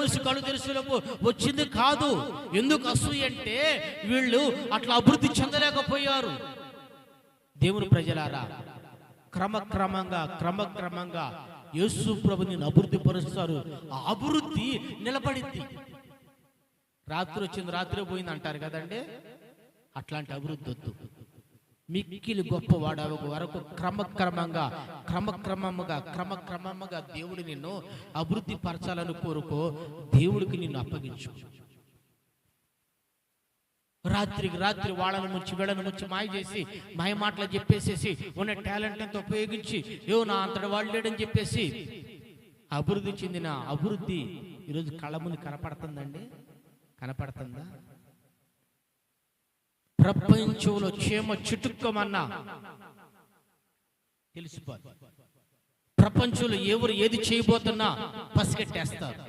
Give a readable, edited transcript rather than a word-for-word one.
మూసి కళ్ళు తెరిచేలోపు వచ్చింది కాదు. ఎందుకు అసూయ అంటే వీళ్ళు అట్లా అభివృద్ధి చెందలేకపోయారు. దేవుని ప్రజలారా, క్రమక్రమంగా యేసు ప్రభు నిన్ను అభివృద్ధి పరుస్తారు. ఆ అభివృద్ధి నిలబడింది. రాత్రి వచ్చింది రాత్రి పోయింది అంటారు కదండి, అట్లాంటి అభివృద్ధి వద్దు. మిక్కిలి గొప్పవాడు వరకు క్రమక్రమంగా దేవుడు నిన్ను అభివృద్ధి పరచాలని కోరుకో. దేవుడికి నిన్ను అప్పగించు. రాత్రికి రాత్రి వాళ్ళను ముంచి వీళ్ళను ముంచి మాయ చేసి మాయ మాటలు చెప్పేసేసి ఉన్న టాలెంట్ అంతా ఉపయోగించి నా అంతటి వాళ్ళు లేడని చెప్పేసి అభివృద్ధి చెందిన అభివృద్ధి ఈరోజు కళ్ళ ముందు కనపడుతుందండి? కనపడుతుందా? ప్రపంచంలో చీమ చిటుక్కమన్నా తెలిసిపోదు. ప్రపంచంలో ఎవరు ఏది చేయబోతున్నా పసిగట్టేస్తారు.